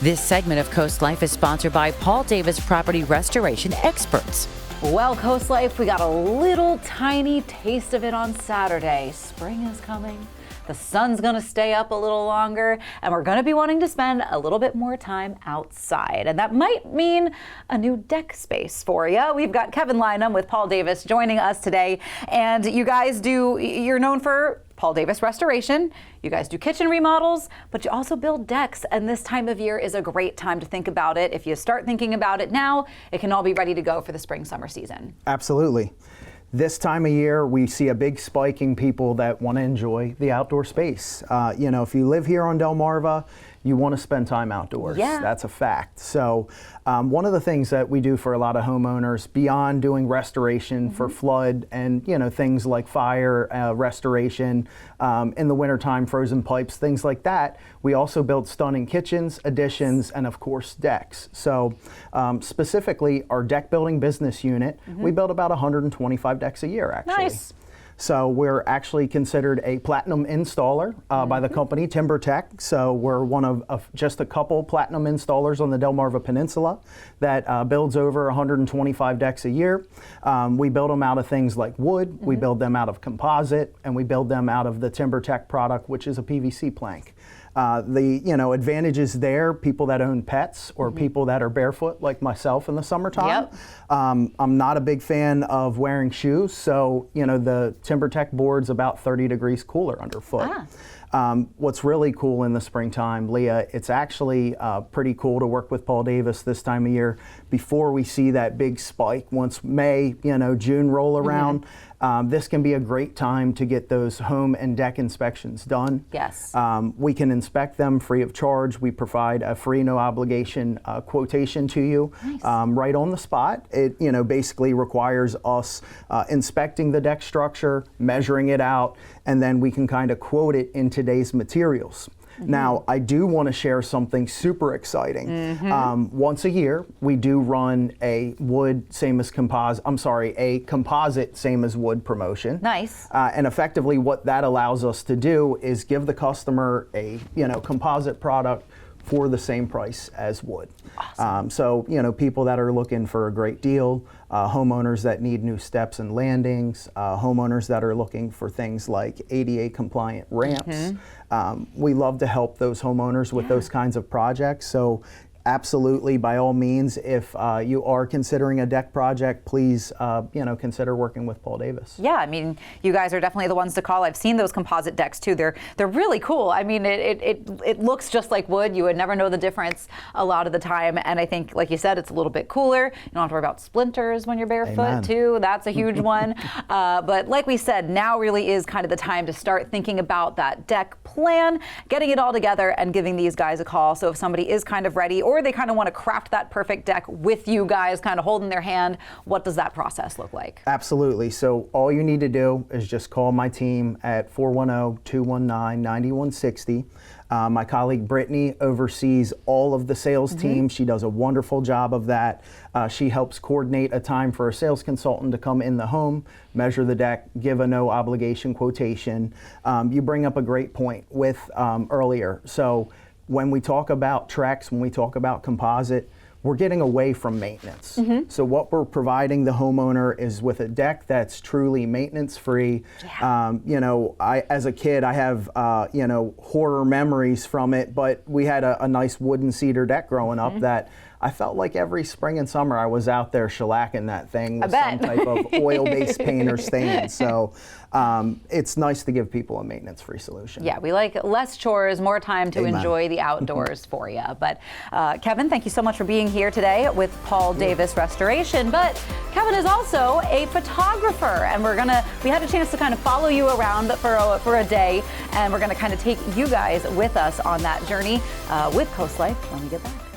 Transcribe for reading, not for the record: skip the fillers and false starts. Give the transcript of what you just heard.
This segment of Coast Life is sponsored by Paul Davis Property Restoration Experts. Well, Coast Life, we got a little tiny taste of it on Saturday. Spring is coming. The sun's going to stay up a little longer, and we're going to be wanting to spend a little bit more time outside. And that might mean a new deck space for you. We've got Kevin Lynam with Paul Davis joining us today. And you guys you're known for Paul Davis Restoration. You guys do kitchen remodels, but you also build decks. And this time of year is a great time to think about it. If you start thinking about it now, it can all be ready to go for the spring, summer season. Absolutely. This time of year, we see a big spike in people that want to enjoy the outdoor space. If you live here on Delmarva, you want to spend time outdoors. Yeah. That's a fact. So one of the things that we do for a lot of homeowners, beyond doing restoration for flood and things like fire restoration, in the wintertime, frozen pipes, things like that, we also build stunning kitchens, additions, and of course decks. So specifically our deck building business unit, we build about 125 decks a year actually. Nice. So we're actually considered a platinum installer by the company TimberTech. So we're one of just a couple platinum installers on the Delmarva Peninsula that builds over 125 decks a year. We build them out of things like wood, we build them out of composite, and we build them out of the TimberTech product, which is a PVC plank. The advantages there, people that own pets or people that are barefoot like myself in the summertime. Yep. I'm not a big fan of wearing shoes, so the TimberTech board's about 30 degrees cooler underfoot. What's really cool in the springtime, Leah, it's actually pretty cool to work with Paul Davis this time of year before we see that big spike. Once May, June roll around, this can be a great time to get those home and deck inspections done. Yes. We can inspect them free of charge. We provide a free, no obligation quotation to you. Nice. Right on the spot. It basically requires us inspecting the deck structure, measuring it out, and then we can kind of quote it in today's materials. Now, I do want to share something super exciting. Once a year, we do run a composite same as wood promotion. Nice. And effectively what that allows us to do is give the customer a composite product for the same price as wood. Awesome. So people that are looking for a great deal, homeowners that need new steps and landings, homeowners that are looking for things like ADA compliant ramps. We love to help those homeowners with those kinds of projects. So absolutely, by all means, if you are considering a deck project, please consider working with Paul Davis. Yeah, I mean, you guys are definitely the ones to call. I've seen those composite decks too. They're really cool. I mean, it looks just like wood. You would never know the difference a lot of the time. And I think, like you said, it's a little bit cooler. You don't have to worry about splinters when you're barefoot. Amen. Too. That's a huge one. But like we said, now really is kind of the time to start thinking about that deck plan, getting it all together, and giving these guys a call. So if somebody is kind of ready, or they kind of want to craft that perfect deck with you guys, kind of holding their hand, what does that process look like? Absolutely. So all you need to do is just call my team at 410-219-9160. My colleague Brittany oversees all of the sales team. She does a wonderful job of that. She helps coordinate a time for a sales consultant to come in the home, measure the deck, give a no obligation quotation. You bring up a great point with earlier. So when we talk about Trex, when we talk about composite, we're getting away from maintenance. So what we're providing the homeowner is with a deck that's truly maintenance free. As a kid, I have horror memories from it, but we had a nice wooden cedar deck growing up that I felt like every spring and summer I was out there shellacking that thing with some type of oil-based paint or stain. So it's nice to give people a maintenance-free solution. Yeah, we like less chores, more time to enjoy the outdoors for you. But Kevin, thank you so much for being here today with Paul Davis Restoration. But Kevin is also a photographer, and we had a chance to kind of follow you around for a day, and we're gonna kind of take you guys with us on that journey with CoastLife when we get back.